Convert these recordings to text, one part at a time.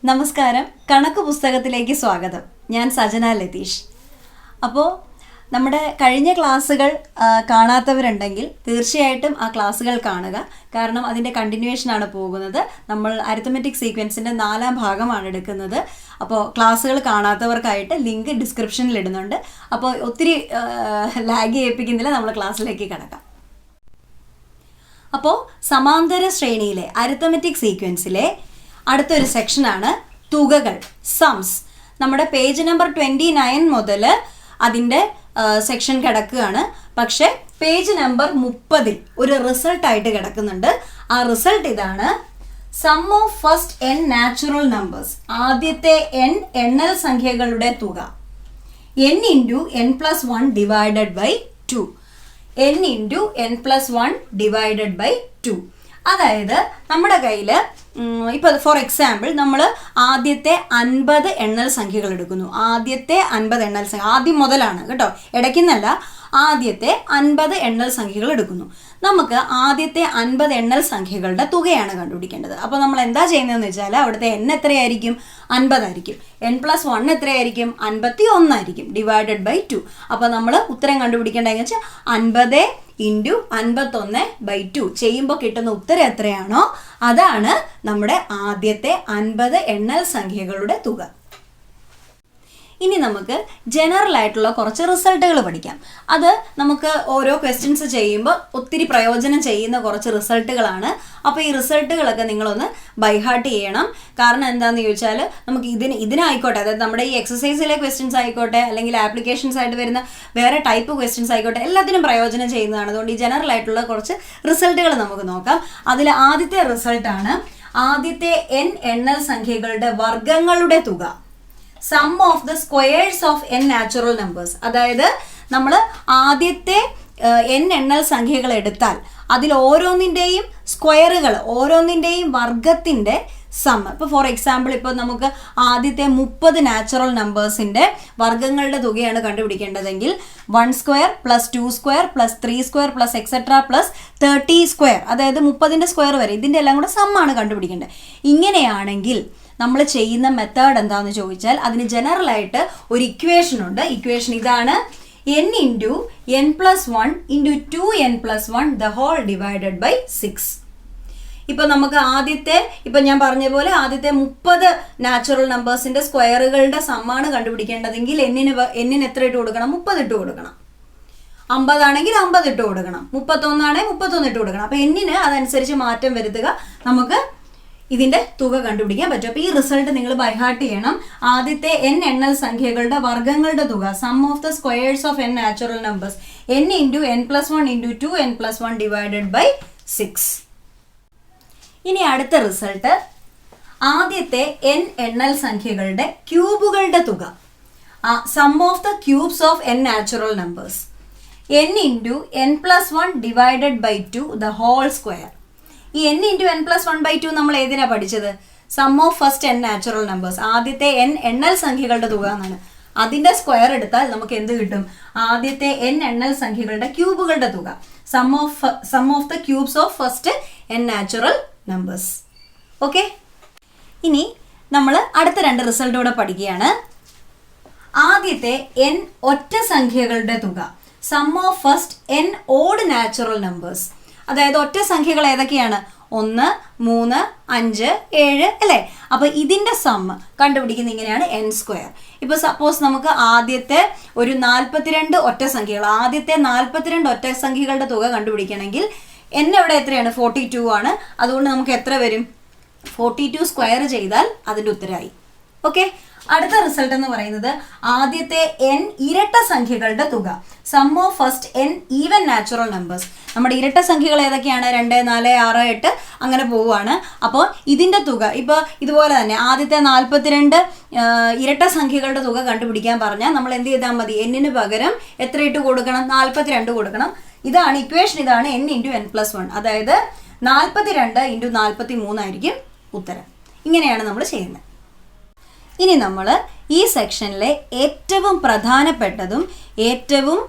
നമസ്കാരം, കണക്ക് പുസ്തകത്തിലേക്ക് സ്വാഗതം. ഞാൻ സജന ലതീഷ്. അപ്പോൾ നമ്മുടെ കഴിഞ്ഞ ക്ലാസ്സുകൾ കാണാത്തവരുണ്ടെങ്കിൽ തീർച്ചയായിട്ടും ആ ക്ലാസ്സുകൾ കാണുക. കാരണം അതിൻ്റെ കണ്ടിന്യൂവേഷനാണ് പോകുന്നത്. നമ്മൾ അരിത്തമെറ്റിക് സീക്വൻസിൻ്റെ 4ാം ഭാഗമാണ് എടുക്കുന്നത്. അപ്പോൾ ക്ലാസ്സുകൾ കാണാത്തവർക്കായിട്ട് ലിങ്ക് ഡിസ്ക്രിപ്ഷനിൽ ഇടുന്നുണ്ട്. അപ്പോൾ ഒത്തിരി ലാഗ് ചെയ്യിപ്പിക്കുന്നില്ല, നമ്മൾ ക്ലാസ്സിലേക്ക് കിടക്കാം. അപ്പോൾ സമാന്തര ശ്രേണിയിലെ അരിത്തമെറ്റിക് സീക്വൻസിലെ അടുത്തൊരു സെക്ഷനാണ് തുകകൾ, സംസ്. നമ്മുടെ പേജ് നമ്പർ 29 മുതൽ അതിൻ്റെ സെക്ഷൻ കിടക്കുകയാണ്. പക്ഷേ പേജ് നമ്പർ 30 ഒരു റിസൾട്ടായിട്ട് കിടക്കുന്നുണ്ട്. ആ റിസൾട്ട് ഇതാണ്: sum of first n natural numbers. ആദ്യത്തെ n എണ്ണൽ സംഖ്യകളുടെ തുക n × n+1 divided by 2. n × n+1 divided by 2. അതായത് നമ്മുടെ കയ്യിൽ ഇപ്പോൾ ഫോർ എക്സാമ്പിൾ നമ്മൾ ആദ്യത്തെ 50 എണ്ണൽ സംഖ്യകൾ എടുക്കുന്നു. ആദ്യത്തെ 50 എണ്ണൽ സംഖ്യ ആദ്യം മുതലാണ് കേട്ടോ, ഇടയ്ക്കുന്നല്ല. ആദ്യത്തെ 50 എണ്ണൽ സംഖ്യകൾ എടുക്കുന്നു. നമുക്ക് ആദ്യത്തെ 50 എണ്ണൽ സംഖ്യകളുടെ തുകയാണ് കണ്ടുപിടിക്കേണ്ടത്. അപ്പോൾ നമ്മൾ എന്താ ചെയ്യുന്നതെന്ന് വെച്ചാൽ അവിടുത്തെ n എത്രയായിരിക്കും? 50 ആയിരിക്കും. n+1 എത്രയായിരിക്കും? 51 ആയിരിക്കും, ഡിവൈഡഡ് ബൈ 2. അപ്പോൾ നമ്മൾ ഉത്തരം കണ്ടുപിടിക്കേണ്ടതെന്ന് വെച്ചാൽ 50 × 51/2 ചെയ്യുമ്പോൾ കിട്ടുന്ന ഉത്തരം എത്രയാണോ അതാണ് നമ്മുടെ ആദ്യത്തെ 50 എണ്ണൽ സംഖ്യകളുടെ തുക. ഇനി നമുക്ക് ജനറൽ ആയിട്ടുള്ള കുറച്ച് റിസൾട്ടുകൾ പഠിക്കാം. അത് നമുക്ക് ഓരോ ക്വസ്റ്റ്യൻസ് ചെയ്യുമ്പോൾ ഒത്തിരി പ്രയോജനം ചെയ്യുന്ന കുറച്ച് റിസൾട്ടുകളാണ്. അപ്പോൾ ഈ റിസൾട്ടുകളൊക്കെ നിങ്ങളൊന്ന് ബൈഹാർട്ട് ചെയ്യണം. കാരണം എന്താണെന്ന് ചോദിച്ചാൽ നമുക്ക് ഇതിനായിക്കോട്ടെ, അതായത് നമ്മുടെ ഈ എക്സസൈസിലെ ക്വസ്റ്റ്യൻസ് ആയിക്കോട്ടെ, അല്ലെങ്കിൽ ആപ്ലിക്കേഷൻസ് ആയിട്ട് വരുന്ന വേറെ ടൈപ്പ് ക്വസ്റ്റ്യൻസ് ആയിക്കോട്ടെ, എല്ലാത്തിനും പ്രയോജനം ചെയ്യുന്നതാണ്. അതുകൊണ്ട് ഈ ജനറൽ ആയിട്ടുള്ള കുറച്ച് റിസൾട്ടുകൾ നമുക്ക് നോക്കാം. അതിൽ ആദ്യത്തെ റിസൾട്ടാണ് ആദ്യത്തെ n എണ്ണൽ സംഖ്യകളുടെ വർഗ്ഗങ്ങളുടെ തുക. Sum of the squares of n natural numbers. അതായത് നമ്മൾ ആദ്യത്തെ n എണ്ണൽ സംഖ്യകൾ എടുത്താൽ അതിൽ ഓരോന്നിൻ്റെയും സ്ക്വയറുകൾ, ഓരോന്നിൻ്റെയും വർഗത്തിൻ്റെ സം. ഇപ്പോൾ ഫോർ എക്സാമ്പിൾ ഇപ്പോൾ നമുക്ക് ആദ്യത്തെ 30 നാച്ചുറൽ നമ്പേഴ്സിൻ്റെ വർഗ്ഗങ്ങളുടെ തുകയാണ് കണ്ടുപിടിക്കേണ്ടതെങ്കിൽ 1² + 2² + 3² + എക്സെട്ര + 30², അതായത് 30ൻ്റെ സ്ക്വയർ വരെ, ഇതിൻ്റെ എല്ലാം കൂടെ സമ്മാണ് കണ്ടുപിടിക്കേണ്ടത്. ഇങ്ങനെയാണെങ്കിൽ നമ്മൾ ചെയ്യുന്ന മെത്തേഡ് എന്താണെന്ന് ചോദിച്ചാൽ അതിന് ജനറലായിട്ട് ഒരു ഇക്വേഷൻ ഉണ്ട്. ഇക്വേഷൻ ഇതാണ്: n × n+1 × 2n+1 the whole divided by 6. ഇപ്പം നമുക്ക് ആദ്യത്തെ, ഇപ്പം ഞാൻ പറഞ്ഞ പോലെ ആദ്യത്തെ 30 നാച്ചുറൽ നമ്പേഴ്സിൻ്റെ സ്ക്വയറുകളുടെ സമ്മാണ് കണ്ടുപിടിക്കേണ്ടതെങ്കിൽ എന്നിന് എത്ര ഇട്ട് കൊടുക്കണം? 30 ഇട്ട് കൊടുക്കണം. 50 ആണെങ്കിൽ 50 ഇട്ട് കൊടുക്കണം. 31 ആണെങ്കിൽ 31 ഇട്ട് കൊടുക്കണം. അപ്പം എന്നിന് അതനുസരിച്ച് മാറ്റം വരുത്തുക, നമുക്ക് ഇതിൻ്റെ തുക കണ്ടുപിടിക്കാൻ പറ്റും. അപ്പോൾ ഈ റിസൾട്ട് നിങ്ങൾ ബൈഹാർട്ട് ചെയ്യണം. ആദ്യത്തെ n എണ്ണൽ സംഖ്യകളുടെ വർഗ്ഗങ്ങളുടെ തുക, sum of the squares of n natural numbers, n × n+1 × 2n+1 divided by 6. ഇനി അടുത്ത റിസൾട്ട് ആദ്യത്തെ n എണ്ണൽ സംഖ്യകളുടെ ക്യൂബുകളുടെ തുക, sum of the cubes of n natural numbers, n × n+1 divided by 2 the whole square. ഈ n × n+1/2 നമ്മൾ ഏതിനാ പഠിച്ചത്? Sum of first n natural numbers, ആദ്യത്തെ n എണ്ണൽ സംഖ്യകളുടെ തുക എന്നാണ്. അതിൻ്റെ സ്ക്വയർ എടുത്താൽ നമുക്ക് എന്ത് കിട്ടും? ആദ്യത്തെ n എണ്ണൽ സംഖ്യകളുടെ ക്യൂബുകളുടെ തുക, sum of the cubes of first n natural numbers. Okay, ഇനി നമ്മൾ അടുത്ത 2 റിസൾട്ട് കൂടെ പഠിക്കുകയാണ്. ആദ്യത്തെ n ഒറ്റ സംഖ്യകളുടെ തുക, sum of first n odd natural numbers. അതായത് ഒറ്റ സംഖ്യകൾ ഏതൊക്കെയാണ്? 1, 3, 5, 7 അല്ലേ? അപ്പോൾ ഇതിൻ്റെ സം കണ്ടുപിടിക്കുന്നത് ഇങ്ങനെയാണ്: n². ഇപ്പോൾ സപ്പോസ് നമുക്ക് ആദ്യത്തെ ഒരു 42 ഒറ്റ സംഖ്യകൾ, ആദ്യത്തെ 42 ഒറ്റ സംഖ്യകളുടെ തുക കണ്ടുപിടിക്കണമെങ്കിൽ n ഇവിടെ എത്രയാണ്? 42 ആണ്. അതുകൊണ്ട് നമുക്ക് എത്ര വരും? 42 സ്ക്വയർ ചെയ്താൽ അതിൻ്റെ ഉത്തരമായി. ഓക്കെ, അടുത്ത റിസൾട്ട് എന്ന് പറയുന്നത് ആദ്യത്തെ n ഇരട്ട സംഖ്യകളുടെ തുക, sum of first n even natural numbers. നമ്മുടെ ഇരട്ട സംഖ്യകൾ ഏതൊക്കെയാണ്? 2, 4, 6, 8 അങ്ങനെ പോവുകയാണ്. അപ്പോൾ ഇതിൻ്റെ തുക ഇപ്പോൾ ഇതുപോലെ തന്നെ ആദ്യത്തെ 42 ഇരട്ട സംഖ്യകളുടെ തുക കണ്ടുപിടിക്കാൻ പറഞ്ഞാൽ നമ്മൾ എന്ത് ചെയ്താൽ മതി? എന്നിന് പകരം എത്ര ഇട്ട് കൊടുക്കണം? 42 കൊടുക്കണം. ഇതാണ് ഇക്വേഷൻ, ഇതാണ് n × n+1. അതായത് 42 × 43 ആയിരിക്കും ഉത്തരം. ഇങ്ങനെയാണ് നമ്മൾ ചെയ്യുന്നത്. ഇനി നമ്മൾ ഈ സെക്ഷനിലെ ഏറ്റവും പ്രധാനപ്പെട്ടതും ഏറ്റവും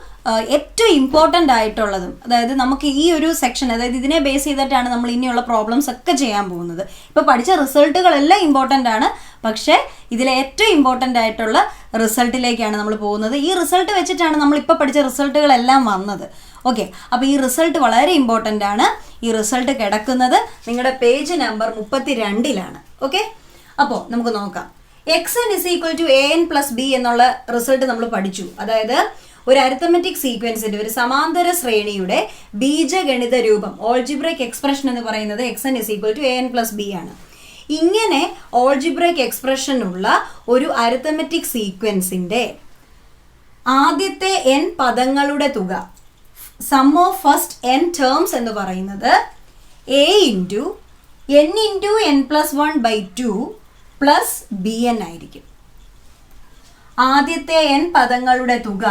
ഏറ്റവും ഇമ്പോർട്ടൻ്റ് ആയിട്ടുള്ളതും, അതായത് നമുക്ക് ഈ ഒരു സെക്ഷൻ, അതായത് ഇതിനെ ബേസ് ചെയ്തിട്ടാണ് നമ്മൾ ഇനിയുള്ള പ്രോബ്ലംസ് ഒക്കെ ചെയ്യാൻ പോകുന്നത്. ഇപ്പോൾ പഠിച്ച റിസൾട്ടുകളെല്ലാം ഇമ്പോർട്ടൻ്റ് ആണ്, പക്ഷേ ഇതിലെ ഏറ്റവും ഇമ്പോർട്ടൻ്റ് ആയിട്ടുള്ള റിസൾട്ടിലേക്കാണ് നമ്മൾ പോകുന്നത്. ഈ റിസൾട്ട് വെച്ചിട്ടാണ് നമ്മളിപ്പോൾ പഠിച്ച റിസൾട്ടുകളെല്ലാം വന്നത്. ഓക്കെ, അപ്പോൾ ഈ റിസൾട്ട് വളരെ ഇമ്പോർട്ടൻ്റ് ആണ്. ഈ റിസൾട്ട് കിടക്കുന്നത് നിങ്ങളുടെ പേജ് നമ്പർ 32-ലാണ്. ഓക്കെ, അപ്പോൾ നമുക്ക് നോക്കാം. xn = an+b എന്നുള്ള റിസൾട്ട് നമ്മൾ പഠിച്ചു. അതായത് ഒരു അരിത്തമെറ്റിക് സീക്വൻസിന്റെ, ഒരു സമാന്തര ശ്രേണിയുടെ ബീജഗണിത രൂപം, ഓൾജിബ്രൈക് എക്സ്പ്രഷൻ എന്ന് പറയുന്നത് xn = an+b ആണ്. ഇങ്ങനെ ഓൾജിബ്രൈക് എക്സ്പ്രഷനുള്ള ഒരു അരിത്തമെറ്റിക് സീക്വൻസിന്റെ ആദ്യത്തെ n പദങ്ങളുടെ തുക, sum of first n terms എന്ന് പറയുന്നത് a × n × n+1/2 plus bn ആയിരിക്കും. ആദ്യത്തെ n പദങ്ങളുടെ തുക,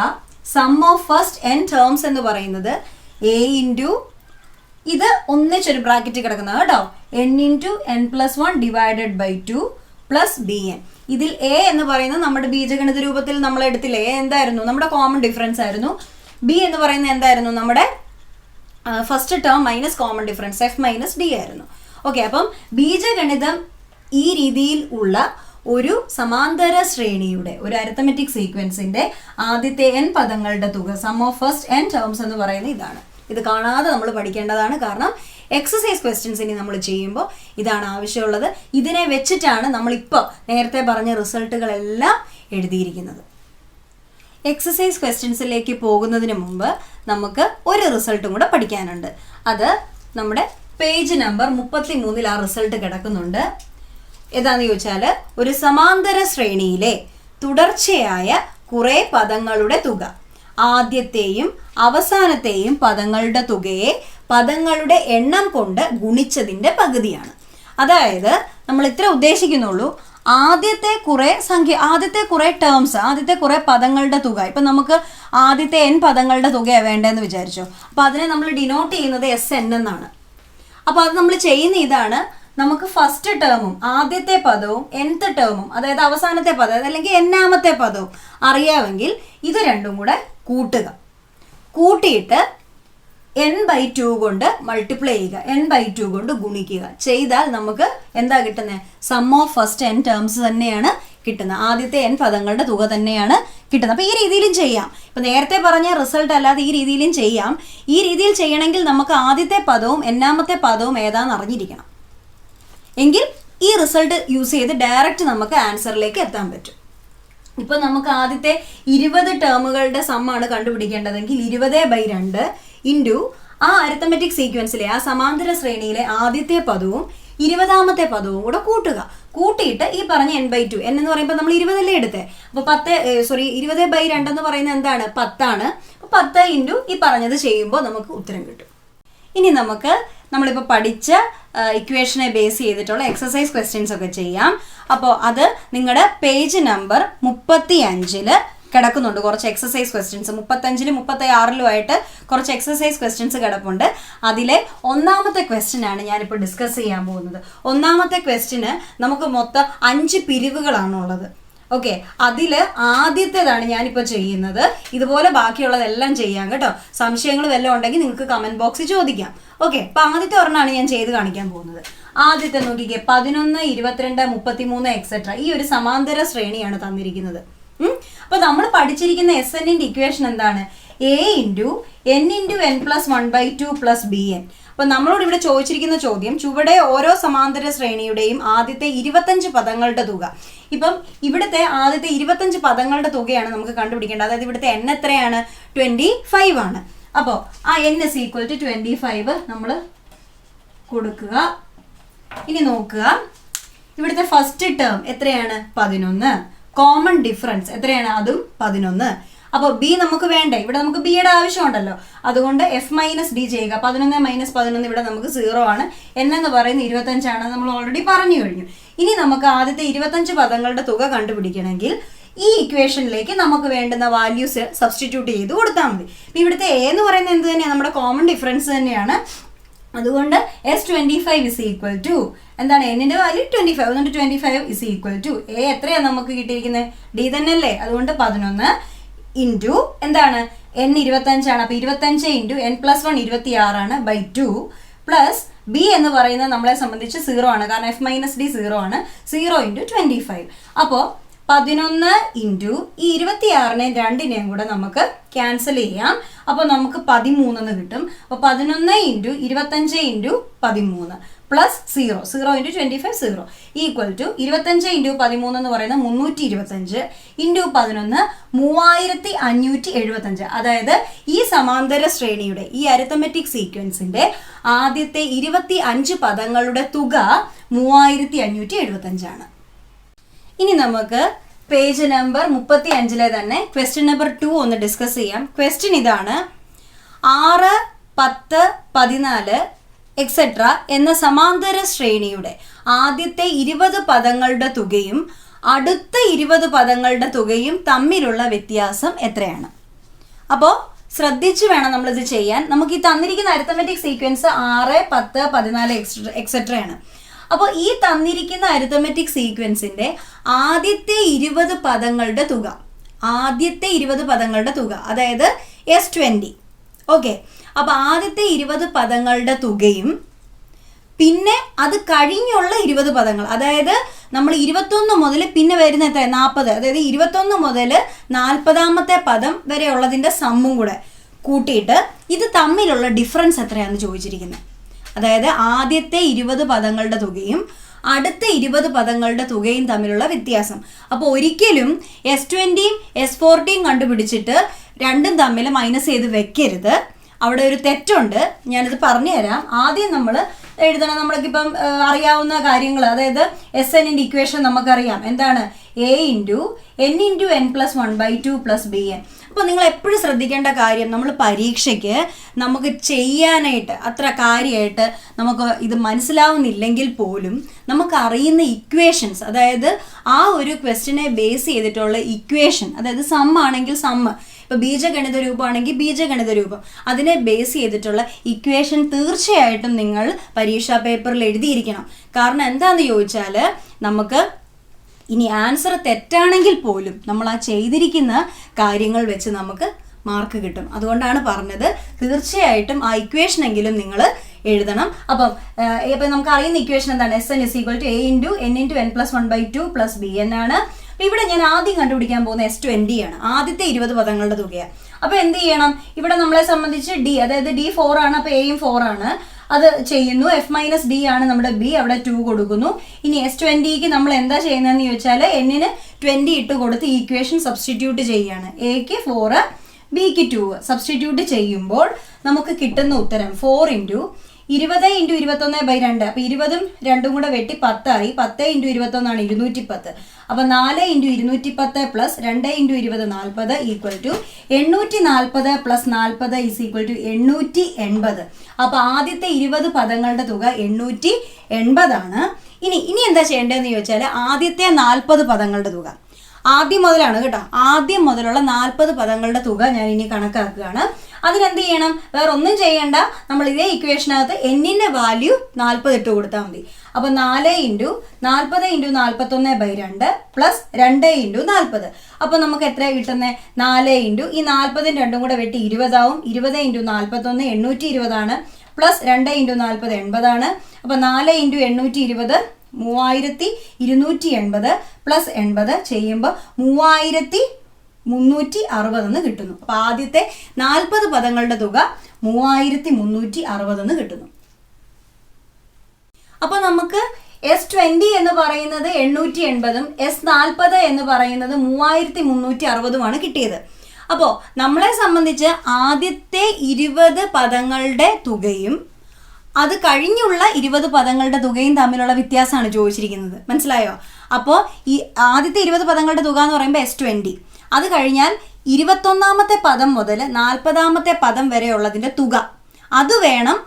sum of first n terms എന്ന് പറയുന്നത് a × ഇത് ഒന്നിച്ചൊരു ബ്രാക്കറ്റ് കിടക്കുന്നത് കേട്ടോ, n × n+1/2 പ്ലസ് bn. ഇതിൽ a എന്ന് പറയുന്നത് നമ്മുടെ ബീജഗണിത രൂപത്തിൽ നമ്മൾ എടുത്തില്ലേ, a എന്തായിരുന്നു? നമ്മുടെ കോമൺ ഡിഫറൻസ് ആയിരുന്നു. b എന്ന് പറയുന്നത് എന്തായിരുന്നു? നമ്മുടെ first term minus common difference f - d ആയിരുന്നു. ഓക്കെ, അപ്പം ബീജഗണിതം ഈ രീതിയിൽ ഉള്ള ഒരു സമാന്തര ശ്രേണിയുടെ, ഒരു അരിത്തമെറ്റിക് സീക്വൻസിന്റെ ആദ്യത്തെ n പദങ്ങളുടെ തുക, sum of first n terms എന്ന് പറയുന്നത് ഇതാണ്. ഇത് കാണാതെ നമ്മൾ പഠിക്കേണ്ടതാണ്, കാരണം എക്സസൈസ് ക്വസ്റ്റ്യൻസ് ഇനി നമ്മൾ ചെയ്യുമ്പോൾ ഇതാണ് ആവശ്യമുള്ളത്. ഇതിനെ വെച്ചിട്ടാണ് നമ്മളിപ്പോൾ നേരത്തെ പറഞ്ഞ റിസൾട്ടുകളെല്ലാം എഴുതിയിരിക്കുന്നത്. എക്സസൈസ് ക്വസ്റ്റ്യൻസിലേക്ക് പോകുന്നതിന് മുമ്പ് നമുക്ക് ഒരു റിസൾട്ടും കൂടെ പഠിക്കാനുണ്ട്. അത് നമ്മുടെ പേജ് നമ്പർ 33-ൽ ആ റിസൾട്ട് കിടക്കുന്നുണ്ട്. ഏതാണെന്ന് ചോദിച്ചാൽ, ഒരു സമാന്തര ശ്രേണിയിലെ തുടർച്ചയായ കുറേ പദങ്ങളുടെ തുക, ആദ്യത്തെയും അവസാനത്തെയും പദങ്ങളുടെ തുകയെ പദങ്ങളുടെ എണ്ണം കൊണ്ട് ഗുണിച്ചതിൻ്റെ പകുതിയാണ്. അതായത് നമ്മൾ ഇത്ര ഉദ്ദേശിക്കുന്നുള്ളൂ, ആദ്യത്തെ കുറേ ടേംസ്, ആദ്യത്തെ കുറേ പദങ്ങളുടെ തുക. ഇപ്പം നമുക്ക് ആദ്യത്തെ n പദങ്ങളുടെ തുകയാണ് വേണ്ടതെന്ന് വിചാരിച്ചോ, അപ്പോൾ അതിനെ നമ്മൾ ഡിനോട്ട് ചെയ്യുന്നത് SN എന്നാണ്. അപ്പോൾ അത് നമ്മൾ ചെയ്യുന്ന ഇതാണ്, നമുക്ക് ഫസ്റ്റ് ടേമും ആദ്യത്തെ പദവും nth ടേമും, അതായത് അവസാനത്തെ പദം അല്ലെങ്കിൽ n-ാമത്തെ പദവും അറിയാമെങ്കിൽ ഇത് രണ്ടും കൂടെ കൂട്ടിയിട്ട് n/2 കൊണ്ട് മൾട്ടിപ്ലൈ ചെയ്യുക, n/2 കൊണ്ട് ഗുണിക്കുക. ചെയ്താൽ നമുക്ക് എന്താ കിട്ടുന്നത്? Sum of first n terms തന്നെയാണ് കിട്ടുന്നത്, ആദ്യത്തെ n പദങ്ങളുടെ തുക തന്നെയാണ് കിട്ടുന്നത്. അപ്പോൾ ഈ രീതിയിലും ചെയ്യാം. ഇപ്പം നേരത്തെ പറഞ്ഞ റിസൾട്ട് അല്ലാതെ ഈ രീതിയിലും ചെയ്യാം. ഈ രീതിയിൽ ചെയ്യണമെങ്കിൽ നമുക്ക് ആദ്യത്തെ പദവും n-ാമത്തെ പദവും ഏതാണെന്ന് അറിഞ്ഞിരിക്കണം. എങ്കിൽ ഈ റിസൾട്ട് യൂസ് ചെയ്ത് ഡയറക്റ്റ് നമുക്ക് ആൻസറിലേക്ക് എത്താൻ പറ്റും. ഇപ്പം നമുക്ക് ആദ്യത്തെ 20 ടേമുകളുടെ സമ്മാണ് കണ്ടുപിടിക്കേണ്ടതെങ്കിൽ 20/2 ഇൻറ്റു ആ അരിത്തമെറ്റിക് സീക്വൻസിലെ, ആ സമാന്തര ശ്രേണിയിലെ ആദ്യത്തെ പദവും 20-ാമത്തെ പദവും കൂടെ കൂട്ടിയിട്ട് ഈ പറഞ്ഞ n/2, n എന്ന് പറയുമ്പോൾ നമ്മൾ 20 എടുത്തേ, അപ്പോൾ 20/2 എന്ന് പറയുന്നത് എന്താണ്? 10 ആണ്. അപ്പോൾ 10 ഇൻറ്റു ഈ പറഞ്ഞത് ചെയ്യുമ്പോൾ നമുക്ക് ഉത്തരം കിട്ടും. ഇനി നമുക്ക് നമ്മളിപ്പോൾ പഠിച്ച ഇക്വേഷനെ ബേസ് ചെയ്തിട്ടുള്ള എക്സസൈസ് ക്വസ്റ്റ്യൻസ് ഒക്കെ ചെയ്യാം. അപ്പോൾ അത് നിങ്ങളുടെ പേജ് നമ്പർ 35-ൽ കിടക്കുന്നുണ്ട്. കുറച്ച് എക്സസൈസ് ക്വസ്റ്റ്യൻസ് 35-ലും 36-ലുമായിട്ട് കുറച്ച് എക്സസൈസ് ക്വസ്റ്റ്യൻസ് കിടപ്പുണ്ട്. അതിലെ ഒന്നാമത്തെ ക്വസ്റ്റ്യൻ ആണ് ഞാനിപ്പോൾ ഡിസ്കസ് ചെയ്യാൻ പോകുന്നത്. ഒന്നാമത്തെ ക്വസ്റ്റ്യന് നമുക്ക് മൊത്തം 5 പിരിവുകളാണുള്ളത്. ഓക്കെ, അതിൽ ആദ്യത്തേതാണ് ഞാനിപ്പോൾ ചെയ്യുന്നത്. ഇതുപോലെ ബാക്കിയുള്ളതെല്ലാം ചെയ്യാം കേട്ടോ. സംശയങ്ങൾ വല്ലതും ഉണ്ടെങ്കിൽ നിങ്ങൾക്ക് കമൻറ്റ് ബോക്സിൽ ചോദിക്കാം. ഓക്കെ, അപ്പോൾ ആദ്യത്തെ ഒരെണ്ണമാണ് ഞാൻ ചെയ്ത് കാണിക്കാൻ പോകുന്നത്. ആദ്യത്തെ നോക്കിക്കേ, 11, 22, 33 എക്സെട്ര. ഈ ഒരു സമാന്തര ശ്രേണിയാണ് തന്നിരിക്കുന്നത്. അപ്പോൾ നമ്മൾ പഠിച്ചിരിക്കുന്ന SN-ന്റെ ഇക്വേഷൻ എന്താണ്? a × n × n+1/2 plus bn. അപ്പോൾ നമ്മളോട് ഇവിടെ ചോദിച്ചിരിക്കുന്ന ചോദ്യം, ചുവടെ ഓരോ സമാന്തര ശ്രേണിയുടെയും ആദ്യത്തെ 25 പദങ്ങളുടെ തുക. ഇപ്പം ഇവിടുത്തെ ആദ്യത്തെ 25 പദങ്ങളുടെ തുകയാണ് നമുക്ക് കണ്ടുപിടിക്കേണ്ടത്. അതായത് ഇവിടുത്തെ n എത്രയാണ്? 25 ആണ്. അപ്പോൾ ആ n = 25 നമ്മൾ കൊടുക്കുക. ഇനി നോക്കുക, ഇവിടുത്തെ ഫസ്റ്റ് ടേം എത്രയാണ്? 11. കോമൺ ഡിഫറൻസ് എത്രയാണ്? അതും 11. അപ്പോൾ ബി നമുക്ക് വേണ്ടേ, ഇവിടെ നമുക്ക് ബിയുടെ ആവശ്യമുണ്ടല്ലോ, അതുകൊണ്ട് f - d ചെയ്യുക. 11 - 11 ഇവിടെ നമുക്ക് 0 ആണ്. n എന്ന് പറയുന്നത് 25 ആണ്, നമ്മൾ ഓൾറെഡി പറഞ്ഞു കഴിഞ്ഞു. ഇനി നമുക്ക് ആദ്യത്തെ 25 പദങ്ങളുടെ തുക കണ്ടുപിടിക്കണമെങ്കിൽ ഈ ഇക്വേഷനിലേക്ക് നമുക്ക് വേണ്ടുന്ന വാല്യൂസ് സബ്സ്റ്റിറ്റ്യൂട്ട് ചെയ്ത് കൊടുത്താൽ മതി. ഇപ്പം ഇവിടുത്തെ a എന്ന് പറയുന്നത് എന്ത് തന്നെയാണ്? നമ്മുടെ കോമൺ ഡിഫറൻസ് തന്നെയാണ്. അതുകൊണ്ട് S25 എന്താണ്? n-ന്റെ വാല്യൂ 25, അതുകൊണ്ട് 25 a എത്രയാണ് നമുക്ക് കിട്ടിയിരിക്കുന്നത്? d തന്നെയല്ലേ, അതുകൊണ്ട് 11 ഇൻറ്റു എന്താണ്? n 25 ആണ്. അപ്പോൾ 25 into n plus 1 26 by 2 plus b എന്ന് പറയുന്നത് നമ്മളെ സംബന്ധിച്ച് 0 ആണ്, കാരണം f മൈനസ് ഡി 0 ആണ്. 0 ഇൻറ്റു 25. അപ്പോൾ 11 ഇൻറ്റു ഈ 26നെയും 2നെയും കൂടെ നമുക്ക് ക്യാൻസൽ ചെയ്യാം. അപ്പോൾ നമുക്ക് 13 എന്ന് കിട്ടും. അപ്പോൾ 11 into 25 into 13 plus 0 into 25 0 equal to 25 into 13 എന്ന് പറയുന്നത് 325 ഇൻറ്റു 11 3575. അതായത് ഈ സമാന്തര ശ്രേണിയുടെ ഈ അരിത്തമെറ്റിക് സീക്വൻസിന്റെ ആദ്യത്തെ 25 പദങ്ങളുടെ തുക 3575 ആണ്. ഇനി നമുക്ക് പേജ് നമ്പർ 35 തന്നെ ക്വസ്റ്റ്യൻ നമ്പർ 2 ഒന്ന് ഡിസ്കസ് ചെയ്യാം. ക്വസ്റ്റ്യൻ ഇതാണ്: 6, 10, 14 എക്സെട്ര എന്ന സമാന്തര ശ്രേണിയുടെ ആദ്യത്തെ 20 പദങ്ങളുടെ തുകയും അടുത്ത 20 പദങ്ങളുടെ തുകയും തമ്മിലുള്ള വ്യത്യാസം എത്രയാണ്? അപ്പോൾ ശ്രദ്ധിച്ച് വേണം നമ്മളിത് ചെയ്യാൻ. നമുക്ക് ഈ തന്നിരിക്കുന്ന അരിത്തമെറ്റിക് സീക്വൻസ് 6, 10, 14 എക്സെട്രയാണ്. അപ്പോൾ ഈ തന്നിരിക്കുന്ന അരിത്തമെറ്റിക് സീക്വൻസിൻ്റെ ആദ്യത്തെ 20 പദങ്ങളുടെ തുക, അതായത് S20. ഓക്കെ, അപ്പോൾ ആദ്യത്തെ 20 പദങ്ങളുടെ തുകയും പിന്നെ അത് കഴിഞ്ഞുള്ള 20 പദങ്ങൾ, അതായത് നമ്മൾ 21 മുതൽ പിന്നെ വരുന്ന എത്ര 40, അതായത് 21 മുതൽ 40ാമത്തെ പദം വരെ ഉള്ളതിൻ്റെ സമ്മും കൂടെ കൂട്ടിയിട്ട് ഇത് തമ്മിലുള്ള ഡിഫറൻസ് എത്രയാണെന്ന് ചോദിച്ചിരിക്കുന്നത്. അതായത് ആദ്യത്തെ 20 പദങ്ങളുടെ തുകയും അടുത്ത 20 പദങ്ങളുടെ തുകയും തമ്മിലുള്ള വ്യത്യാസം. അപ്പോൾ ഒരിക്കലും S20യും S40യും കണ്ടുപിടിച്ചിട്ട് രണ്ടും തമ്മിൽ മൈനസ് ചെയ്ത് വെക്കരുത്. അവിടെ ഒരു തെറ്റുണ്ട്, ഞാനിത് പറഞ്ഞു തരാം. ആദ്യം നമ്മൾ എഴുതണം, നമ്മൾക്കിപ്പം അറിയാവുന്ന കാര്യങ്ങൾ, അതായത് SNൻ്റെ ഇക്വേഷൻ നമുക്കറിയാം. എന്താണ്? A into n into n plus 1/2 plus BN. അപ്പോൾ നിങ്ങൾ എപ്പോഴും ശ്രദ്ധിക്കേണ്ട കാര്യം, നമ്മൾ പരീക്ഷയ്ക്ക് നമുക്ക് ചെയ്യാനായിട്ട് അത്ര കാര്യമായിട്ട് നമുക്ക് ഇത് മനസ്സിലാവുന്നില്ലെങ്കിൽ പോലും നമുക്ക് അറിയുന്ന ഇക്വേഷൻസ്, അതായത് ആ ഒരു ക്വസ്റ്റിനെ ബേസ് ചെയ്തിട്ടുള്ള ഇക്വേഷൻ, അതായത് സം ആണെങ്കിൽ സമ്മ്, ഇപ്പോൾ ബീജഗണിത രൂപമാണെങ്കിൽ ബീജഗണിത രൂപം, അതിനെ ബേസ് ചെയ്തിട്ടുള്ള ഇക്വേഷൻ തീർച്ചയായിട്ടും നിങ്ങൾ പരീക്ഷാ പേപ്പറിൽ എഴുതിയിരിക്കണം. കാരണം എന്താണെന്ന് ചോദിച്ചാൽ നമുക്ക് ഇനി ആൻസർ തെറ്റാണെങ്കിൽ പോലും നമ്മൾ ആ ചെയ്തിരിക്കുന്ന കാര്യങ്ങൾ വെച്ച് നമുക്ക് മാർക്ക് കിട്ടും. അതുകൊണ്ടാണ് പറഞ്ഞത് തീർച്ചയായിട്ടും ആ ഇക്വേഷനെങ്കിലും നിങ്ങൾ എഴുതണം. അപ്പം നമുക്ക് അറിയുന്ന ഇക്വേഷൻ എന്താണ്? SN = A into n into n plus 1/2 plus BN ആണ്. അപ്പോൾ ഇവിടെ ഞാൻ ആദ്യം കണ്ടുപിടിക്കാൻ പോകുന്ന S20 ആണ്, ആദ്യത്തെ 20 പദങ്ങളുടെ തുകയാണ്. അപ്പോൾ എന്ത് ചെയ്യണം? ഇവിടെ നമ്മളെ സംബന്ധിച്ച് D, അതായത് D 4 ആണ്, അപ്പോൾ Aയും 4 ആണ്. അത് ചെയ്യുന്നു. F മൈനസ് ഡി ആണ് നമ്മുടെ B, അവിടെ 2 കൊടുക്കുന്നു. ഇനി S20ക്ക് നമ്മൾ എന്താ ചെയ്യുന്നതെന്ന് ചോദിച്ചാൽ n-ന് 20 ഇട്ട് കൊടുത്ത് ഈക്വേഷൻ സബ്സ്റ്റിറ്റ്യൂട്ട് ചെയ്യുകയാണ്. Aക്ക് 4, Bക്ക് 2 സബ്സ്റ്റിറ്റ്യൂട്ട് ചെയ്യുമ്പോൾ നമുക്ക് കിട്ടുന്ന ഉത്തരം 4 ഇൻറ്റു 20 ഇൻറ്റു 21/2. അപ്പോൾ 20ഉം 2ഉം കൂടെ വെട്ടി 10 ആയി. 10 ഇൻറ്റു 21 ആണ് 210. അപ്പോൾ 4 into 210 plus 2 into 20 40 equal to 840 plus 40 is equal to 880. അപ്പോൾ ആദ്യത്തെ 20 പദങ്ങളുടെ തുക 880 ആണ്. ഇനി എന്താ ചെയ്യേണ്ടതെന്ന് ചോദിച്ചാൽ ആദ്യത്തെ 40 പദങ്ങളുടെ തുക ആദ്യം മുതലാണ് കേട്ടോ, ആദ്യം മുതലുള്ള 40 പദങ്ങളുടെ തുക ഞാൻ ഇനി കണക്കാക്കുകയാണ്. അതിനെന്ത് ചെയ്യണം? വേറെ ഒന്നും ചെയ്യേണ്ട, നമ്മൾ ഇതേ ഇക്വേഷനകത്ത് n-ന്റെ വാല്യൂ 40 ഇട്ട് കൊടുത്താൽ മതി. അപ്പോൾ 4 ഇൻറ്റു 40 ഇൻറ്റു 41/2 പ്ലസ് 2 ഇൻറ്റു 40. അപ്പോൾ നമുക്ക് എത്ര കിട്ടുന്നത്? 4 ഇൻറ്റു ഈ 40ഉം 2ഉം കൂടെ വെട്ടി 20 ആവും. 20 ഇൻറ്റു 41 820 ആണ്. പ്ലസ് 2 ഇൻറ്റു 40 80 ആണ്. അപ്പോൾ 4 ഇൻറ്റു 820 3280 പ്ലസ് 80 ചെയ്യുമ്പോൾ 3360 എന്ന് കിട്ടുന്നു. അപ്പോൾ ആദ്യത്തെ 40 പദങ്ങളുടെ തുക 3360 എന്ന് കിട്ടുന്നു. അപ്പോൾ നമുക്ക് S20 എന്ന് പറയുന്നത് 880ഉം S40 എന്ന് പറയുന്നത് 3360ഉമാണ് കിട്ടിയത്. അപ്പോൾ നമ്മളെ സംബന്ധിച്ച് ആദ്യത്തെ 20 പദങ്ങളുടെ തുകയും അത് കഴിഞ്ഞുള്ള 20 പദങ്ങളുടെ തുകയും തമ്മിലുള്ള വ്യത്യാസമാണ് ചോദിച്ചിരിക്കുന്നത്. മനസ്സിലായോ? അപ്പോൾ ഈ ആദ്യത്തെ 20 പദങ്ങളുടെ തുക എന്ന് പറയുമ്പോൾ S20, അത് കഴിഞ്ഞാൽ 21ാമത്തെ പദം മുതൽ 40ാമത്തെ പദം വരെയുള്ളതിൻ്റെ തുക, അത് വേണം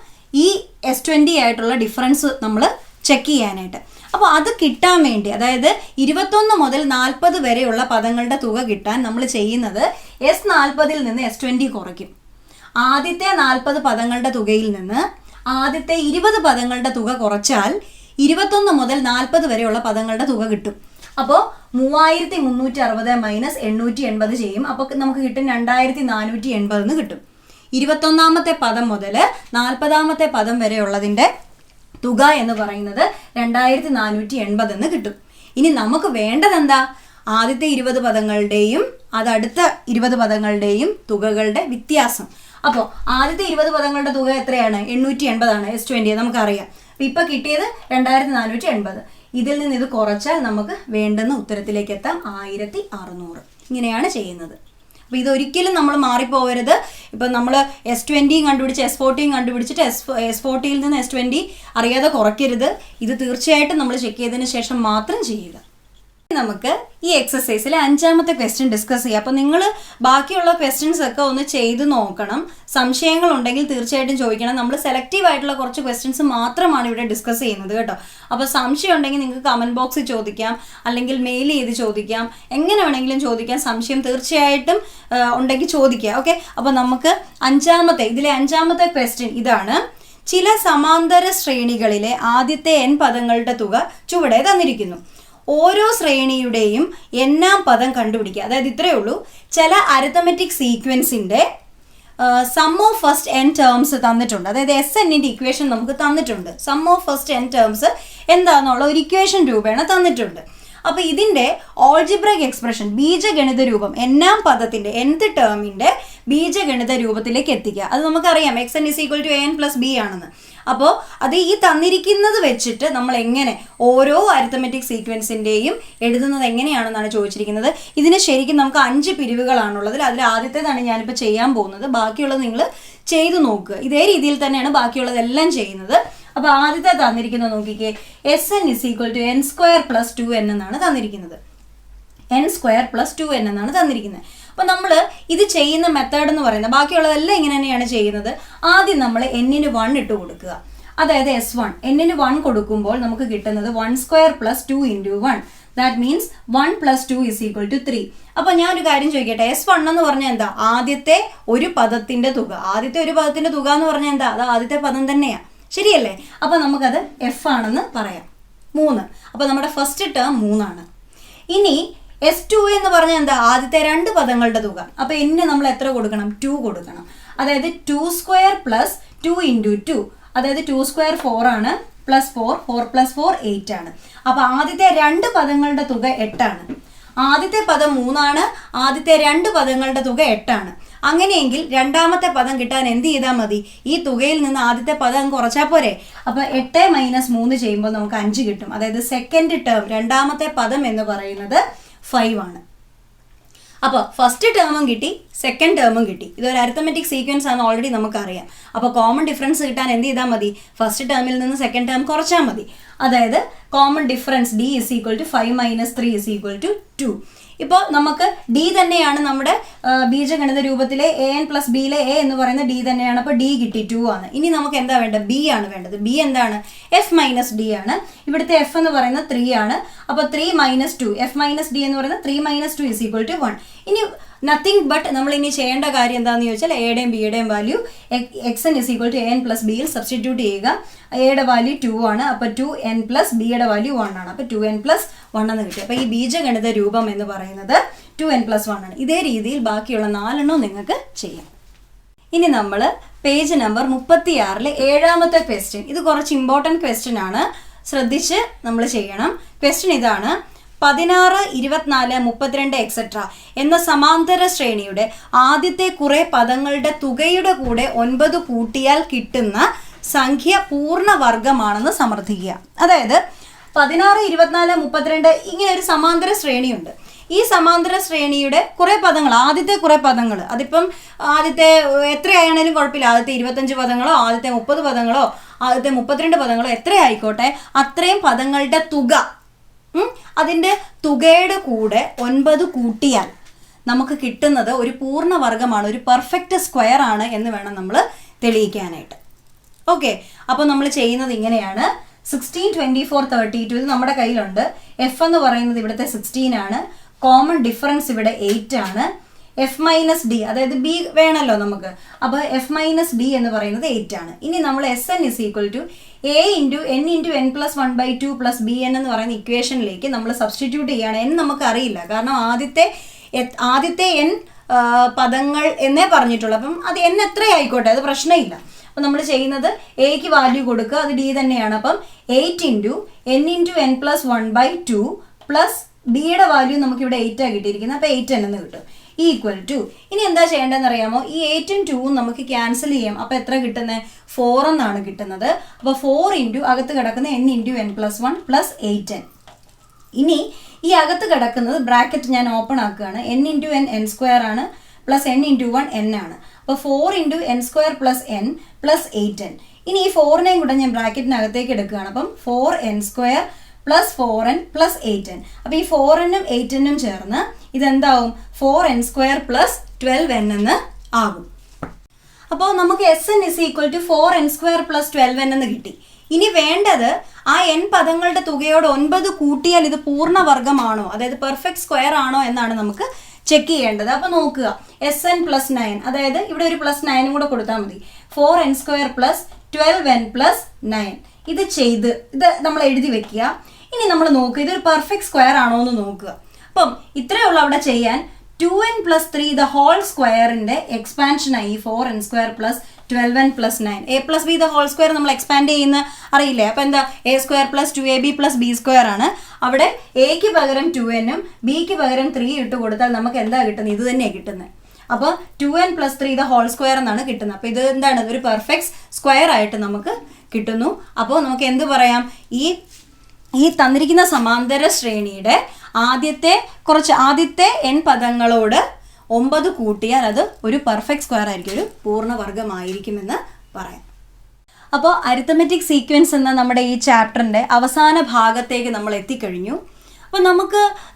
ഈ S20 ആയിട്ടുള്ള ഡിഫറൻസ് നമ്മൾ ചെക്ക് ചെയ്യാനായിട്ട്. അപ്പോൾ അത് കിട്ടാൻ വേണ്ടി, അതായത് 21 മുതൽ 40 വരെയുള്ള പദങ്ങളുടെ തുക കിട്ടാൻ നമ്മൾ ചെയ്യുന്നത് S40ൽ നിന്ന് S20 കുറയ്ക്കും. ആദ്യത്തെ 40 പദങ്ങളുടെ തുകയിൽ നിന്ന് ആദ്യത്തെ 20 പദങ്ങളുടെ തുക കുറച്ചാൽ 21 മുതൽ 40 വരെയുള്ള പദങ്ങളുടെ തുക കിട്ടും. അപ്പോൾ 3360 മൈനസ് 880 ചെയ്യും. അപ്പോൾ നമുക്ക് കിട്ടും 2480 എന്ന് കിട്ടും. 21ാമത്തെ പദം മുതൽ 40ാമത്തെ പദം വരെ ഉള്ളതിൻ്റെ തുക എന്ന് പറയുന്നത് 2480 എന്ന് കിട്ടും. ഇനി നമുക്ക് വേണ്ടത് എന്താ? ആദ്യത്തെ 20 പദങ്ങളുടെയും അതടുത്ത 20 പദങ്ങളുടെയും തുകകളുടെ വ്യത്യാസം. അപ്പോൾ ആദ്യത്തെ 20 പദങ്ങളുടെ തുക എത്രയാണ്? 880 ആണ്. S20 നമുക്കറിയാം. അപ്പോൾ ഇപ്പോൾ കിട്ടിയത് 2480. ഇതിൽ നിന്ന് ഇത് കുറച്ചാൽ നമുക്ക് വേണ്ടുന്ന ഉത്തരത്തിലേക്ക് എത്താം 1600. ഇങ്ങനെയാണ് ചെയ്യുന്നത്. അപ്പോൾ ഇതൊരിക്കലും നമ്മൾ മാറിപ്പോകരുത്. ഇപ്പം നമ്മൾ S20 കണ്ടുപിടിച്ച് S40 കണ്ടുപിടിച്ചിട്ട് S40യിൽ നിന്ന് S20 അറിയാതെ കുറയ്ക്കരുത്. ഇത് തീർച്ചയായിട്ടും നമ്മൾ ചെക്ക് ചെയ്തതിന് ശേഷം മാത്രം ചെയ്യുക. നമുക്ക് ഈ എക്സസൈസിലെ 5ാമത്തെ ക്വസ്റ്റ്യൻ ഡിസ്കസ് ചെയ്യാം. അപ്പോൾ നിങ്ങൾ ബാക്കിയുള്ള ക്വസ്റ്റ്യൻസ് ഒക്കെ ഒന്ന് ചെയ്ത് നോക്കണം. സംശയങ്ങൾ ഉണ്ടെങ്കിൽ തീർച്ചയായിട്ടും ചോദിക്കണം. നമ്മൾ സെലക്റ്റീവ് ആയിട്ടുള്ള കുറച്ച് ക്വസ്റ്റ്യൻസ് മാത്രമാണ് ഇവിടെ ഡിസ്കസ് ചെയ്യുന്നത് കേട്ടോ. അപ്പോൾ സംശയം ഉണ്ടെങ്കിൽ നിങ്ങൾക്ക് കമൻറ്റ് ബോക്സിൽ ചോദിക്കാം, അല്ലെങ്കിൽ മെയിൽ ചെയ്ത് ചോദിക്കാം, എങ്ങനെ വേണമെങ്കിലും ചോദിക്കാം. സംശയം തീർച്ചയായിട്ടും ഉണ്ടെങ്കിൽ ചോദിക്കുക. ഓക്കെ, അപ്പോൾ നമുക്ക് ഇതിലെ 5ാമത്തെ ക്വസ്റ്റ്യൻ ഇതാണ്. ചില സമാന്തര ശ്രേണികളിലെ ആദ്യത്തെ n പദങ്ങളുടെ തുക ചുവടെ തന്നിരിക്കുന്നു. ഓരോ ശ്രേണിയുടെയും n-ാം പദം കണ്ടുപിടിക്കുക. അതായത് ഇത്രയേ ഉള്ളൂ. ചില അരിത്തമെറ്റിക് സീക്വൻസിൻ്റെ sum of first n terms തന്നിട്ടുണ്ട്. അതായത് SNന്റെ ഇക്വേഷൻ നമുക്ക് തന്നിട്ടുണ്ട്. Sum of first n terms എന്താണെന്നുള്ള ഒരു ഇക്വേഷൻ രൂപേണ തന്നിട്ടുണ്ട്. അപ്പോൾ ഇതിൻ്റെ ഓൾജിബ്രൈക് എക്സ്പ്രഷൻ, ബീജഗണിത രൂപം, n-ാം പദത്തിൻ്റെ nth ടേമിൻ്റെ ബീജഗണിത രൂപത്തിലേക്ക് എത്തിക്കുക. അത് നമുക്കറിയാം xn = an + b ആണെന്ന്. അപ്പോൾ അത് ഈ തന്നിരിക്കുന്നത് വെച്ചിട്ട് നമ്മൾ എങ്ങനെ ഓരോ അരിത്തമെറ്റിക് സീക്വൻസിൻ്റെയും എഴുതുന്നത് എങ്ങനെയാണെന്നാണ് ചോദിച്ചിരിക്കുന്നത്. ഇതിന് ശരിക്കും നമുക്ക് 5 പിരിവുകളാണുള്ളത്. അതിൽ ആദ്യത്തേതാണ് ഞാനിപ്പോൾ ചെയ്യാൻ പോകുന്നത്. ബാക്കിയുള്ളത് നിങ്ങൾ ചെയ്തു നോക്കുക. ഇതേ രീതിയിൽ തന്നെയാണ് ബാക്കിയുള്ളതെല്ലാം ചെയ്യുന്നത്. അപ്പോൾ ആദ്യത്തെ തന്നിരിക്കുന്നത് നോക്കിക്കേ, SN = n² + 2n എന്നാണ് തന്നിരിക്കുന്നത്. n² + 2n എന്നാണ് തന്നിരിക്കുന്നത്. അപ്പോൾ നമ്മൾ ഇത് ചെയ്യുന്ന മെത്തേഡ് എന്ന് പറയുന്നത്, ബാക്കിയുള്ളതെല്ലാം ഇങ്ങനെ തന്നെയാണ് ചെയ്യുന്നത്. ആദ്യം നമ്മൾ n-ന് 1 ഇട്ട് കൊടുക്കുക. അതായത് S1 n-ന് 1 കൊടുക്കുമ്പോൾ നമുക്ക് കിട്ടുന്നത് 1² + 2 × 1. That means 1 + 2 = 3. അപ്പോൾ ഞാനൊരു കാര്യം ചോദിക്കട്ടെ, S1 എന്ന് പറഞ്ഞാൽ എന്താ? ആദ്യത്തെ ഒരു പദത്തിൻ്റെ തുക. ആദ്യത്തെ ഒരു പദത്തിൻ്റെ തുക എന്ന് പറഞ്ഞാൽ എന്താ? അത് ആദ്യത്തെ പദം തന്നെയാണ്. ശരിയല്ലേ? അപ്പോൾ നമുക്കത് F ആണെന്ന് പറയാം. 3. അപ്പോൾ നമ്മുടെ ഫസ്റ്റ് ടേം 3 ആണ്. ഇനി S2 എന്ന് പറഞ്ഞാൽ എന്താ? ആദ്യത്തെ 2 പദങ്ങളുടെ തുക. അപ്പോൾ n നമ്മൾ എത്ര കൊടുക്കണം? 2 കൊടുക്കണം. അതായത് 2² + 2 × 2. അതായത് 2² 4 ആണ്, +4, 4 + 4 8 ആണ്. അപ്പോൾ ആദ്യത്തെ 2 പദങ്ങളുടെ തുക 8 ആണ്. ആദ്യത്തെ പദം 3 ആണ്, ആദ്യത്തെ 2 പദങ്ങളുടെ തുക 8 ആണ്. അങ്ങനെയെങ്കിൽ രണ്ടാമത്തെ പദം കിട്ടാൻ എന്ത് ചെയ്താൽ മതി? ഈ തുകയിൽ നിന്ന് ആദ്യത്തെ പദം കുറച്ചാൽ പോരെ? അപ്പോൾ 8 - 3 ചെയ്യുമ്പോൾ നമുക്ക് 5 കിട്ടും. അതായത് സെക്കൻഡ് ടേം, രണ്ടാമത്തെ പദം എന്ന് പറയുന്നത് 5 ആണ്. അപ്പോൾ ഫസ്റ്റ് ടേമും കിട്ടി, സെക്കൻഡ് ടേമും കിട്ടി. ഇതൊരു അരിത്തമെറ്റിക് സീക്വൻസ് ആണ്, ഓൾറെഡി നമുക്കറിയാം. അപ്പോൾ കോമൺ ഡിഫറൻസ് കിട്ടാൻ എന്ത് ചെയ്താൽ മതി? ഫസ്റ്റ് ടേമിൽ നിന്ന് സെക്കൻഡ് ടേം കുറച്ചാൽ മതി. അതായത് കോമൺ ഡിഫറൻസ് D = 5 - 3 = 2. ഇപ്പോൾ നമുക്ക് D തന്നെയാണ് നമ്മുടെ ബീജഗണിത രൂപത്തിലെ an + b ലെ a എന്ന് പറയുന്ന D തന്നെയാണ്. അപ്പോൾ D കിട്ടി, 2 ആണ്. ഇനി നമുക്ക് എന്താ വേണ്ടത്? B ആണ് വേണ്ടത്. B എന്താണ്? F - D ആണ്. ഇവിടുത്തെ F എന്ന് പറയുന്നത് 3 ആണ്. അപ്പോൾ 3 - 2, F - D എന്ന് പറയുന്നത് 3 - 2 = 1. ഇനി നത്തിങ് ബട്ട് നമ്മൾ ഇനി ചെയ്യേണ്ട കാര്യം എന്താണെന്ന് ചോദിച്ചാൽ എയുടെയും ബിയുടെയും വാല്യൂ xn = an + b യിൽ സബ്സ്റ്റിറ്റ്യൂട്ട് ചെയ്യുക. എയുടെ വാല്യൂ 2 ആണ്. അപ്പോൾ 2n + ബിയുടെ വാല്യൂ 1 ആണ്. അപ്പോൾ 2n + 1 എന്ന് കിട്ടി. അപ്പോൾ ഈ ബീജഗണിത രൂപം എന്ന് പറയുന്നത് 2n + 1 ആണ്. ഇതേ രീതിയിൽ ബാക്കിയുള്ള 4 എണ്ണവും നിങ്ങൾക്ക് ചെയ്യാം. ഇനി നമ്മൾ പേജ് നമ്പർ 36-ലെ 7ാമത്തെ ക്വസ്റ്റ്യൻ. ഇത് കുറച്ച് ഇമ്പോർട്ടൻറ്റ് ക്വസ്റ്റ്യൻ ആണ്, ശ്രദ്ധിച്ച് നമ്മൾ ചെയ്യണം. ക്വസ്റ്റ്യൻ ഇതാണ്: 16, 24, 32 എക്സെട്ര എന്ന സമാന്തര ശ്രേണിയുടെ ആദ്യത്തെ കുറേ പദങ്ങളുടെ തുകയുടെ കൂടെ 9 കൂട്ടിയാൽ കിട്ടുന്ന സംഖ്യ പൂർണ്ണവർഗമാണെന്ന് സമർത്ഥിക്കുക. അതായത് 16, 24, 32 ഇങ്ങനെ ഒരു സമാന്തര ശ്രേണിയുണ്ട്. ഈ സമാന്തര ശ്രേണിയുടെ കുറേ പദങ്ങൾ, ആദ്യത്തെ കുറേ പദങ്ങൾ, അതിപ്പം ആദ്യത്തെ എത്രയായാലും കുഴപ്പമില്ല, ആദ്യത്തെ 25 പദങ്ങളോ ആദ്യത്തെ 30 പദങ്ങളോ ആദ്യത്തെ 32 പദങ്ങളോ എത്രയായിക്കോട്ടെ, അത്രയും പദങ്ങളുടെ തുക, അതിൻ്റെ തുകയുടെ കൂടെ 9 കൂട്ടിയാൽ നമുക്ക് കിട്ടുന്നത് ഒരു പൂർണ്ണവർഗമാണ്, ഒരു പെർഫെക്റ്റ് സ്ക്വയർ ആണ് എന്ന് വേണം നമ്മൾ തെളിയിക്കാനായിട്ട്. ഓക്കെ, അപ്പോൾ നമ്മൾ ചെയ്യുന്നത് ഇങ്ങനെയാണ്. 16, 24, 32 ഇത് നമ്മുടെ കയ്യിലുണ്ട്. F എന്ന് പറയുന്നത് ഇവിടുത്തെ 16 ആണ്. കോമൺ ഡിഫറൻസ് ഇവിടെ 8 ആണ്. എഫ് മൈനസ് ഡി, അതായത് ബി വേണമല്ലോ നമുക്ക്. അപ്പോൾ എഫ് മൈനസ് ഡി എന്ന് പറയുന്നത് 8 ആണ്. ഇനി നമ്മൾ S n is equal to a into n into n plus 1/2 plus b n എന്ന് പറയുന്ന ഇക്വേഷനിലേക്ക് നമ്മൾ സബ്സ്റ്റിറ്റ്യൂട്ട് ചെയ്യുകയാണ്. എൻ നമുക്ക് അറിയില്ല, കാരണം ആദ്യത്തെ എൻ പദങ്ങൾ എന്നേ പറഞ്ഞിട്ടുള്ളൂ. അപ്പം അത് എൻ എത്രയായിക്കോട്ടെ, അത് പ്രശ്നമില്ല. അപ്പം നമ്മൾ ചെയ്യുന്നത് എക്ക് വാല്യൂ കൊടുക്കുക, അത് ഡി തന്നെയാണ്. അപ്പം 8 ഇൻറ്റു എൻ പ്ലസ് 1/2 പ്ലസ് ബിയുടെ വാല്യൂ നമുക്കിവിടെ 8 കിട്ടിയിരിക്കുന്നത്. അപ്പോൾ 8 എന്ന് കിട്ടും ഈക്വൽ ടു. ഇനി എന്താ ചെയ്യേണ്ടതെന്ന് അറിയാമോ? ഈ 8ഉം 2ഉം നമുക്ക് ക്യാൻസൽ ചെയ്യാം. അപ്പോൾ എത്ര കിട്ടുന്നത്? 4 എന്നാണ് കിട്ടുന്നത്. അപ്പോൾ 4 ഇൻറ്റു അകത്ത് കിടക്കുന്ന N into n plus 1 plus 8n. ഇനി ഈ അകത്ത് കിടക്കുന്നത് ബ്രാക്കറ്റ് ഞാൻ ഓപ്പൺ ആക്കുകയാണ്. എൻ ഇൻറ്റു എൻ സ്ക്വയർ ആണ്, പ്ലസ് എൻ ഇൻറ്റു 1 n ആണ്. അപ്പോൾ 4 into N square plus N plus 8n. ഇനി ഈ 4നെയും കൂടെ ഞാൻ ബ്രാക്കറ്റിനകത്തേക്ക് എടുക്കുകയാണ്. അപ്പം 4n square plus 4n plus 8n. അപ്പോൾ ഈ 4nഉം 8nഉം ചേർന്ന് ഇതെന്താവും? 4n സ്ക്വയർ പ്ലസ് 12n എന്ന് ആകും. അപ്പോൾ നമുക്ക് S n is equal to 4n square plus 12n എന്ന് കിട്ടി. ഇനി വേണ്ടത് ആ n പദങ്ങളുടെ തുകയോട് 9 കൂട്ടിയാൽ ഇത് പൂർണ്ണവർഗമാണോ, അതായത് പെർഫെക്റ്റ് സ്ക്വയർ ആണോ എന്നാണ് നമുക്ക് ചെക്ക് ചെയ്യേണ്ടത്. അപ്പോൾ നോക്കുക, എസ് എൻ പ്ലസ് 9, അതായത് ഇവിടെ ഒരു പ്ലസ് 9ഉം കൂടെ കൊടുത്താൽ മതി. 4n square plus 12n plus 9. ഇത് നമ്മൾ എഴുതി വെക്കുക. ഇനി നമ്മൾ നോക്കുക, ഇതൊരു പെർഫെക്റ്റ് സ്ക്വയർ ആണോ എന്ന് നോക്കുക. അപ്പം ഇത്രയേ ഉള്ളൂ അവിടെ ചെയ്യാൻ. 2n പ്ലസ് 3 ദ ഹോൾ സ്ക്വയറിൻ്റെ എക്സ്പാൻഷനായി 4n square plus 12n plus 9. A plus b the whole square നമ്മൾ എക്സ്പാൻഡ് ചെയ്യുന്ന അറിയില്ലേ? അപ്പോൾ എന്താ? A square plus 2ab plus b square ആണ്. അവിടെ എക്ക് പകരം 2nഉം ബിക്ക് പകരം 3 ഇട്ട് കൊടുത്താൽ നമുക്ക് എന്താ കിട്ടുന്നത്? ഇത് തന്നെയാണ് കിട്ടുന്നത്. അപ്പോൾ 2n plus 3 the whole square എന്നാണ് കിട്ടുന്നത്. അപ്പോൾ ഇത് എന്താണ്? ഒരു പെർഫെക്റ്റ് സ്ക്വയർ ആയിട്ട് നമുക്ക് കിട്ടുന്നു. അപ്പോൾ നമുക്ക് എന്ത് പറയാം? ഈ തന്നിരിക്കുന്ന സമാന്തര ശ്രേണിയുടെ ആദ്യത്തെ n പദങ്ങളോട് 9 കൂട്ടിയാൽ അത് ഒരു പെർഫെക്റ്റ് സ്ക്വയർ ആയിരിക്കും, ഒരു പൂർണ്ണവർഗമായിരിക്കുമെന്ന് പറയാം. അപ്പോൾ അരിത്തമെറ്റിക് സീക്വൻസ് എന്ന നമ്മുടെ ഈ ചാപ്റ്ററിൻ്റെ അവസാന ഭാഗത്തേക്ക് നമ്മൾ എത്തിക്കഴിഞ്ഞു. അപ്പോൾ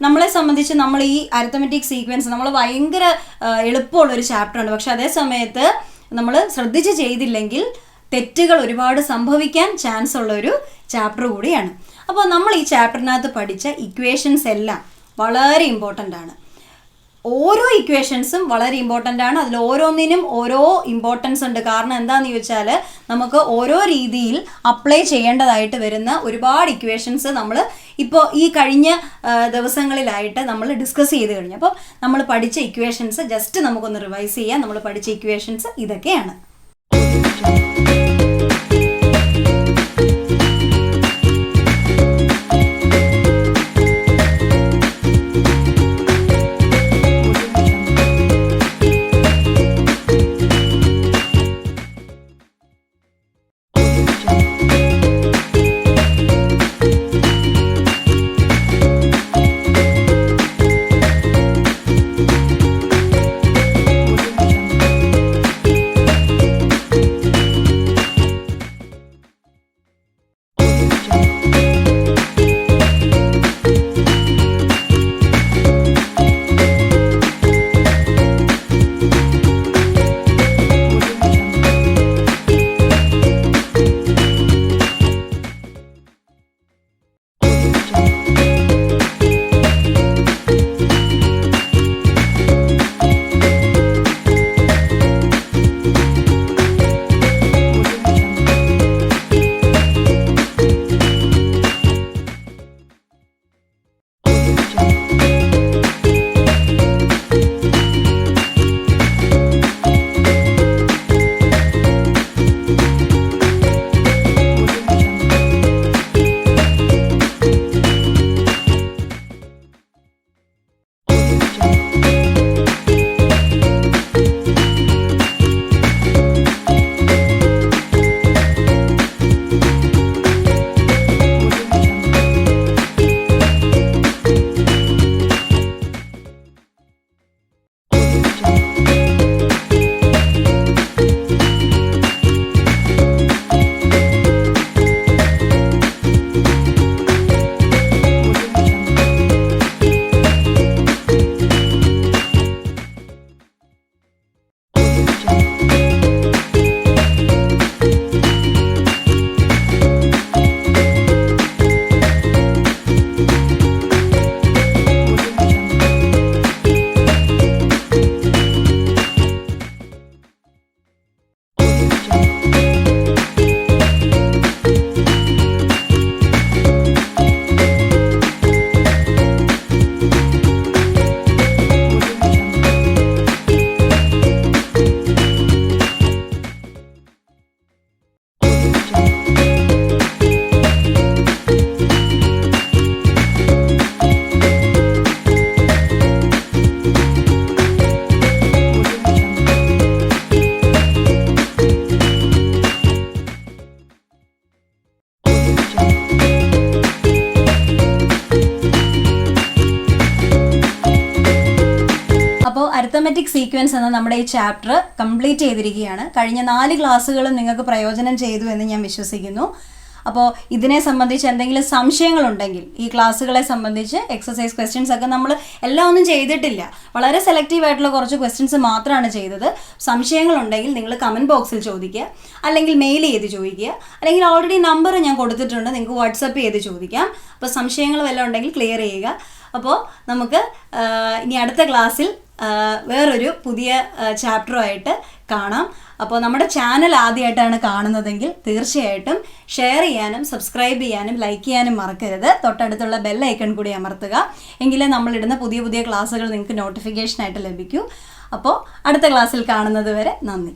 നമ്മളെ സംബന്ധിച്ച് നമ്മൾ ഈ അരിത്തമെറ്റിക് സീക്വൻസ് നമ്മൾ ഭയങ്കര എളുപ്പമുള്ളൊരു ചാപ്റ്ററാണ്. പക്ഷെ അതേ സമയത്ത് നമ്മൾ ശ്രദ്ധിച്ച് ചെയ്തില്ലെങ്കിൽ തെറ്റുകൾ ഒരുപാട് സംഭവിക്കാൻ ചാൻസ് ഉള്ളൊരു ചാപ്റ്റർ കൂടിയാണ്. അപ്പോൾ നമ്മൾ ഈ ചാപ്റ്ററിനകത്ത് പഠിച്ച ഇക്വേഷൻസ് എല്ലാം വളരെ ഇമ്പോർട്ടൻ്റ് ആണ്. ഓരോ ഇക്വേഷൻസും വളരെ ഇമ്പോർട്ടൻ്റ് ആണ്. അതിൽ ഓരോന്നിനും ഓരോ ഇമ്പോർട്ടൻസ് ഉണ്ട്. കാരണം എന്താണെന്ന് ചോദിച്ചാൽ നമുക്ക് ഓരോ രീതിയിൽ അപ്ലൈ ചെയ്യേണ്ടതായിട്ട് വരുന്ന ഒരുപാട് ഇക്വേഷൻസ് നമ്മൾ ഇപ്പോൾ ഈ കഴിഞ്ഞ ദിവസങ്ങളിലായിട്ട് നമ്മൾ ഡിസ്കസ് ചെയ്ത് കഴിഞ്ഞു. അപ്പോൾ നമ്മൾ പഠിച്ച ഇക്വേഷൻസ് ജസ്റ്റ് നമുക്കൊന്ന് റിവൈസ് ചെയ്യാം. നമ്മൾ പഠിച്ച ഇക്വേഷൻസ് ഇതൊക്കെയാണ്. അരിത്തമെറ്റിക് സീക്വൻസ് എന്ന നമ്മുടെ ഈ ചാപ്റ്റർ കംപ്ലീറ്റ് ചെയ്തിരിക്കുകയാണ്. കഴിഞ്ഞ 4 ക്ലാസ്സുകളും നിങ്ങൾക്ക് പ്രയോജനം ചെയ്തു എന്ന് ഞാൻ വിശ്വസിക്കുന്നു. അപ്പോൾ ഇതിനെ സംബന്ധിച്ച് എന്തെങ്കിലും സംശയങ്ങളുണ്ടെങ്കിൽ, ഈ ക്ലാസ്സുകളെ സംബന്ധിച്ച് എക്സസൈസ് ക്വസ്റ്റ്യൻസ് ഒക്കെ നമ്മൾ എല്ലാം ഒന്നും ചെയ്തിട്ടില്ല, വളരെ സെലക്റ്റീവ് ആയിട്ടുള്ള കുറച്ച് ക്വസ്റ്റ്യൻസ് മാത്രമാണ് ചെയ്തത്. സംശയങ്ങളുണ്ടെങ്കിൽ നിങ്ങൾ കമൻറ്റ് ബോക്സിൽ ചോദിക്കുക, അല്ലെങ്കിൽ മെയിൽ ചെയ്ത് ചോദിക്കുക, അല്ലെങ്കിൽ ഓൾറെഡി നമ്പർ ഞാൻ കൊടുത്തിട്ടുണ്ട്, നിങ്ങൾക്ക് വാട്സപ്പ് ചെയ്ത് ചോദിക്കാം. അപ്പോൾ സംശയങ്ങൾ വല്ലതും ഉണ്ടെങ്കിൽ ക്ലിയർ ചെയ്യുക. അപ്പോൾ നമുക്ക് ഇനി അടുത്ത ക്ലാസ്സിൽ വേറൊരു പുതിയ ചാപ്റ്ററുമായിട്ട് കാണാം. അപ്പോൾ നമ്മുടെ ചാനൽ ആദ്യമായിട്ടാണ് കാണുന്നതെങ്കിൽ തീർച്ചയായിട്ടും ഷെയർ ചെയ്യാനും സബ്സ്ക്രൈബ് ചെയ്യാനും ലൈക്ക് ചെയ്യാനും മറക്കരുത്. തൊട്ടടുത്തുള്ള ബെൽ ഐക്കൺ കൂടി അമർത്തുക, എങ്കിലേ നമ്മളിടുന്ന പുതിയ പുതിയ ക്ലാസ്സുകൾ നിങ്ങൾക്ക് നോട്ടിഫിക്കേഷനായിട്ട് ലഭിക്കൂ. അപ്പോൾ അടുത്ത ക്ലാസ്സിൽ കാണുന്നത് വരെ നന്ദി.